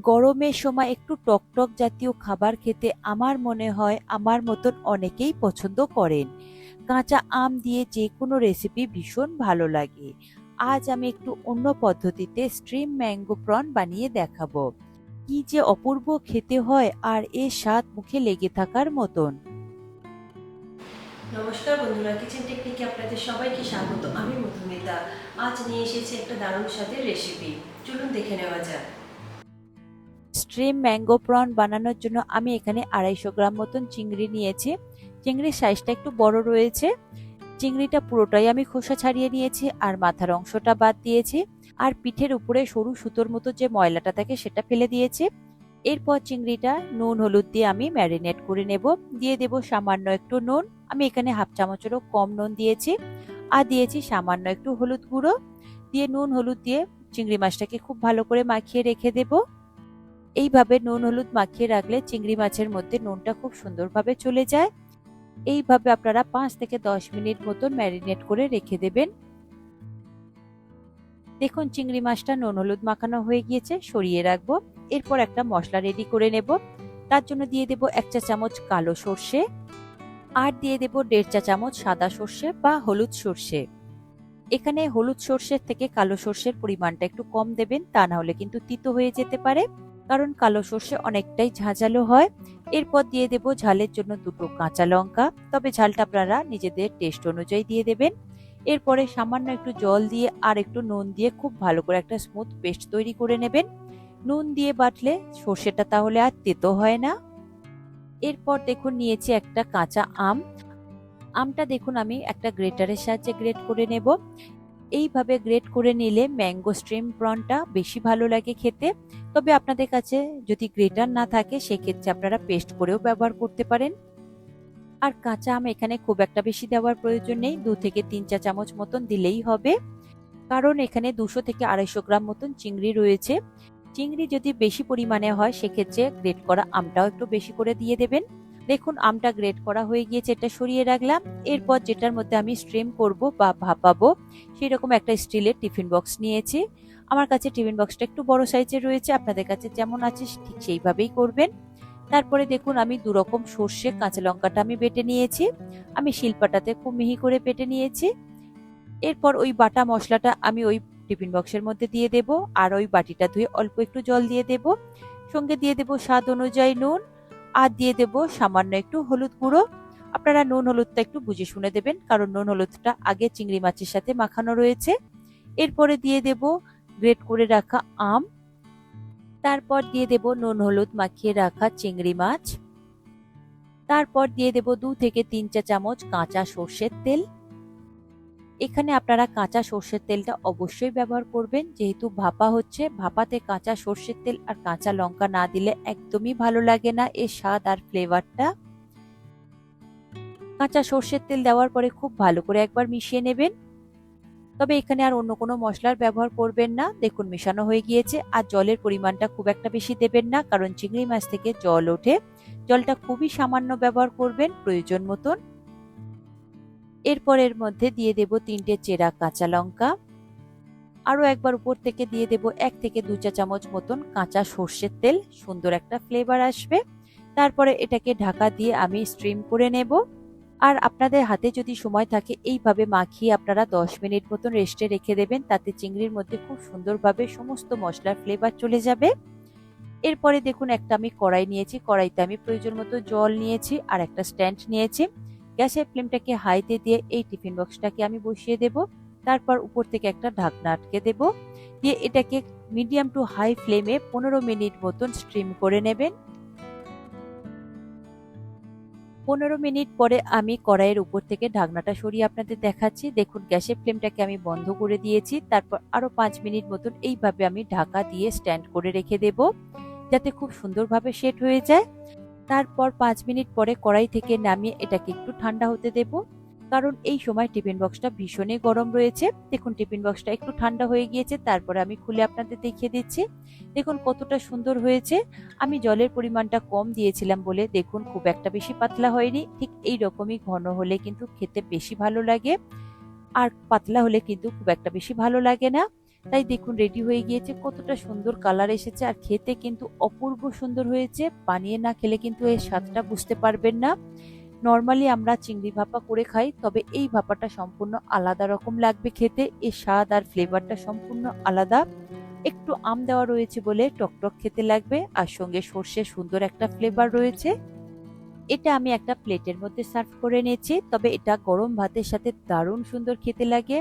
গরমের সময় একটু টকটক জাতীয় খাবার খেতে আমার মনে হয় আমার মতন অনেকেই পছন্দ করেন। কাঁচা আম দিয়ে যে কোনো রেসিপি ভীষণ ভালো লাগে। আজ আমি একটু অন্য পদ্ধতিতে স্ট্রিম ম্যাঙ্গো প্রন বানিয়ে দেখাবো। কি যে অপূর্ব খেতে হয়, আর এর স্বাদ মুখে লেগে থাকার মতন। নমস্কার বন্ধুরা, কিচেন টেকনিকে আপনাদের সবাইকে স্বাগত। আমি মধুমিতা। আজ নিয়ে এসেছি একটা দারুণ স্বাদের রেসিপি। চলুন দেখে নেওয়া যাক। স্ট্রিম ম্যাঙ্গো প্রন বানানোর জন্য আমি এখানে 250 গ্রাম মতন চিংড়ি নিয়েছি। চিংড়ির সাইজটা একটু বড় রয়েছে। চিংড়িটা পুরোটাই আমি খোসা ছাড়িয়ে নিয়েছি আর মাথার অংশটা বাদ দিয়েছি। আর পিঠের উপরে সরু সুতোর মতো যে ময়লাটা থাকে সেটা ফেলে দিয়েছি। এরপর চিংড়িটা নুন হলুদ দিয়ে আমি ম্যারিনেট করে নেব। দিয়ে দেব সামান্য একটু নুন। আমি এখানে হাফ চামচেরও কম নুন দিয়েছি। আর দিয়েছি সামান্য একটু হলুদ গুঁড়ো। দিয়ে নুন হলুদ দিয়ে চিংড়ি মাছটাকে খুব ভালো করে মাখিয়ে রেখে দেব। এইভাবে নুন হলুদ মাখিয়ে রাখলে চিংড়ি মাছের মধ্যে নুনটা খুব সুন্দরভাবে চলে যায়। এইভাবে আপনারা 5 থেকে 10 মিনিট মতন ম্যারিনেট করে রেখে দেবেন। দেখুন চিংড়ি মাছটা নুন হলুদ মাখানো হয়ে গিয়েছে, সরিয়ে রাখবো। এরপর একটা মশলা রেডি করে নেব। তার জন্য দিয়ে দেব 1 চা চামচ কালো সর্ষে, আর দিয়ে দেব 1.5 চা চামচ সাদা সর্ষে বা হলুদ সর্ষে। এখানে হলুদ সর্ষের থেকে কালো সর্ষের পরিমাণটা একটু কম দেবেন, তা না হলে কিন্তু তিতো হয়ে যেতে পারে, কারণ কালো সর্ষে অনেকটাই ঝাঁঝালো হয়। এরপর দিয়ে দেব ঝালের জন্য 2টো কাঁচা লঙ্কা, তবে ঝালটা আপনারা নিজেদের টেস্ট অনুযায়ী দিয়ে দেবেন। এরপরে সামান্য একটু জল দিয়ে আর একটু নুন দিয়ে খুব ভালো করে একটা স্মুথ পেস্ট তৈরি করে নেবেন। নুন দিয়ে বাটলে সর্ষেটা তাহলে আর তেতো হয় না। এরপর দেখুন নিয়েছি একটা কাঁচা আম। আমটা দেখুন আমি একটা গ্রেটারের সাহায্যে গ্রেট করে নেব। এইভাবে গ্রেট করে নিলে ম্যাঙ্গো স্ট্রিম প্রনটা বেশি ভালো লাগে খেতে। তবে আপনাদের কাছে যদি গ্রেটার না থাকে সেক্ষেত্রে আপনারা পেস্ট করেও ব্যবহার করতে পারেন। আর কাঁচা আম এখানে খুব একটা বেশি দেওয়ার প্রয়োজন নেই, 2 থেকে 3 চা চামচ মতন দিলেই হবে। কারণ এখানে 200 থেকে 250 গ্রাম মতন চিংড়ি রয়েছে। চিংড়ি যদি বেশি পরিমাণে হয় সেক্ষেত্রে গ্রেট করা আমটাও একটু বেশি করে দিয়ে দেবেন। দেখুন আমটা গ্রেট করা হয়ে গিয়েছে, এটা সরিয়ে রাখলাম। এরপর যেটার মধ্যে আমি স্ট্রিম করব বা ভাপাবো সেই রকম একটা স্টিলের টিফিন বক্স নিয়েছি। আমার কাছে টিফিন বক্সটা একটু বড় সাইজের রয়েছে, আপনাদের কাছে যেমন আছে ঠিক সেইভাবেই করবেন। তারপরে দেখুন আমি 2 রকম সর্ষে কাঁচা লঙ্কাটা আমি বেটে নিয়েছি। আমি শিলপাটাতে খুব মিহি করে বেটে নিয়েছি। এরপর ওই বাটা মশলাটা আমি ওই টিফিন বক্সের মধ্যে দিয়ে দেব, আর ওই বাটিটা ধুয়ে অল্প একটু জল দিয়ে দেব। সঙ্গে দিয়ে দেব স্বাদ অনুযায়ী নুন, আর দিয়ে দেব সামান্য একটু হলুদ গুঁড়ো। আপনারা নুন হলুদটা একটু বুঝে শুনে দেবেন, কারণ নুন হলুদটা আগে চিংড়ি মাছের সাথে মাখানো রয়েছে। এরপরে দিয়ে দেব গ্রেট করে রাখা আম। তারপর দিয়ে দেব নুন হলুদ মাখিয়ে রাখা চিংড়ি মাছ। তারপর দিয়ে দেব 2 থেকে 3 চা চামচ কাঁচা সর্ষের তেল। এখানে আপনারা কাঁচা সর্ষের তেলটা অবশ্যই ব্যবহার করবেন, যেহেতু ভাপা হচ্ছে। ভাপাতে কাঁচা সর্ষের তেল আর কাঁচা লঙ্কা না দিলে একদমই ভালো লাগে না এর স্বাদ আর ফ্লেভারটা। কাঁচা সর্ষের তেল দেওয়ার পরে খুব ভালো করে একবার মিশিয়ে নেবেন। তবে এখানে আর অন্য কোনো মশলার ব্যবহার করবেন না। দেখুন মেশানো হয়ে গিয়েছে। আর জলের পরিমাণটা খুব একটা বেশি দেবেন না, কারণ চিংড়ি মাছ থেকে জল ওঠে। জলটা খুবই সামান্য ব্যবহার করবেন, প্রয়োজন মতন। এরপর এর মধ্যে দিয়ে দেব 3টে চেরা কাঁচা লঙ্কা। আরো একবার উপর থেকে দিয়ে দেব 1 থেকে 2 চা চামচ মতন কাঁচা সর্ষের তেল, সুন্দর একটা ফ্লেভার আসবে। তারপরে এটাকে ঢাকা দিয়ে আমি স্ট্রিম করে নেব। আর আপনাদের হাতে যদি সময় থাকে এইভাবে মাখিয়ে আপনারা 10 মিনিট মতন রেস্টে রেখে দেবেন, তাতে চিংড়ির মধ্যে খুব সুন্দরভাবে সমস্ত মশলার ফ্লেভার চলে যাবে। এরপরে দেখুন একটা আমি কড়াই নিয়েছি, কড়াইতে আমি প্রয়োজন মতো জল নিয়েছি আর একটা স্ট্যান্ড নিয়েছি। গ্যাসের ফ্লেমটাকে হাইতে দিয়ে এই টিফিন বক্সটাকে আমি বসিয়ে দেব। তারপর উপর থেকে একটা ঢাকনা আটকে দেব। দিয়ে এটাকে মিডিয়াম টু হাই ফ্লেমে 15 মিনিট মতন স্ট্রিম করে নেবেন। 15 মিনিট পরে আমি কড়াইয়ের উপর থেকে ঢাকনাটা সরিয়ে আপনাদের দেখাচ্ছি। দেখুন গ্যাসের ফ্লেমটাকে আমি বন্ধ করে দিয়েছি। তারপর আরো 5 মিনিট মতন এইভাবে আমি ঢাকা দিয়ে স্ট্যান্ড করে রেখে দেব, যাতে খুব সুন্দরভাবে সেট হয়ে যায়। তারপর 5 মিনিট পরে কড়াই থেকে নামিয়ে এটাকে একটু ঠান্ডা হতে দেব, কারণ এই সময় টিফিন বক্সটা ভীষণই গরম রয়েছে। দেখুন টিফিন বক্সটা একটু ঠান্ডা হয়ে গিয়েছে, তারপরে আমি খুলে আপনাদের দেখিয়ে দিচ্ছি। দেখুন কতটা সুন্দর হয়েছে। আমি জলের পরিমাণটা কম দিয়েছিলাম বলে দেখুন খুব একটা বেশি পাতলা হয়নি। ঠিক এই রকমই ঘন হলে কিন্তু খেতে বেশি ভালো লাগে, আর পাতলা হলে কিন্তু খুব একটা বেশি ভালো লাগে না। তাই দেখুন রেডি হয়ে গিয়েছে, কতটা সুন্দর কালার এসেছে আর খেতে কিন্তু অপূর্ব সুন্দর হয়েছে। বানিয়ে না খেলে কিন্তু এর স্বাদটা বুঝতে পারবেন না। নর্মালি আমরা চিংড়ি ভাপা করে খাই, তবে এই ভাপাটা সম্পূর্ণ আলাদা রকম লাগবে খেতে। এর স্বাদ আর ফ্লেভারটা সম্পূর্ণ আলাদা। একটু আম দেওয়া রয়েছে বলে টকটক খেতে লাগবে, আর সঙ্গে সর্ষের সুন্দর একটা ফ্লেভার রয়েছে। এটা আমি একটা প্লেটের মধ্যে সার্ভ করে নিয়েছি, তবে এটা গরম ভাতের সাথে দারুণ সুন্দর খেতে লাগে।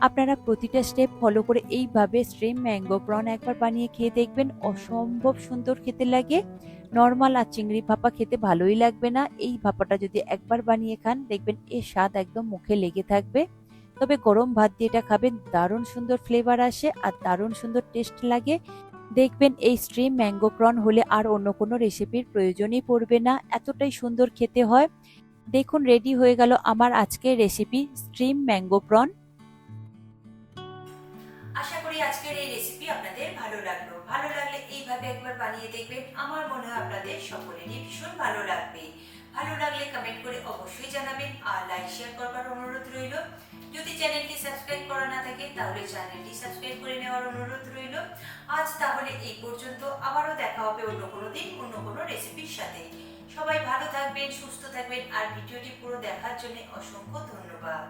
আপনারা প্রতিটা স্টেপ ফলো করে এইভাবে স্ট্রিম ম্যাঙ্গো প্রন একবার বানিয়ে খেয়ে দেখবেন, অসম্ভব সুন্দর খেতে লাগে। নর্মাল আর চিংড়ি ভাপা খেতে ভালোই লাগবে না, এই ভাপাটা যদি একবার বানিয়ে খান দেখবেন এর স্বাদ একদম মুখে লেগে থাকবে। তবে গরম ভাত দিয়ে এটা খাবেন, দারুণ সুন্দর ফ্লেভার আসে আর দারুণ সুন্দর টেস্ট লাগে। দেখবেন এই স্ট্রিম ম্যাঙ্গো প্রন হলে আর অন্য কোনো রেসিপির প্রয়োজনই পড়বে না, এতটাই সুন্দর খেতে হয়। দেখুন রেডি হয়ে গেল আমার আজকের রেসিপি স্ট্রিম ম্যাঙ্গো প্রন। আশা করি আজকের এই রেসিপি আপনাদের ভালো লাগলো। ভালো লাগলে এইভাবে একবার বানিয়ে দেখবেন, আমার মনে হয় আপনাদের সকলেরই ভীষণ ভালো লাগবে। ভালো লাগলে কমেন্ট করে অবশ্যই জানাবেন আর লাইক শেয়ার করবার অনুরোধ রইল। যদি চ্যানেলটি সাবস্ক্রাইব করা না থাকে তাহলে চ্যানেলটি সাবস্ক্রাইব করে নেওয়ার অনুরোধ রইল। আজ তাহলে এই পর্যন্ত, আবারও দেখা হবে অন্য কোনো দিন অন্য কোনো রেসিপির সাথে। সবাই ভালো থাকবেন, সুস্থ থাকবেন আর ভিডিওটি পুরো দেখার জন্য অসংখ্য ধন্যবাদ।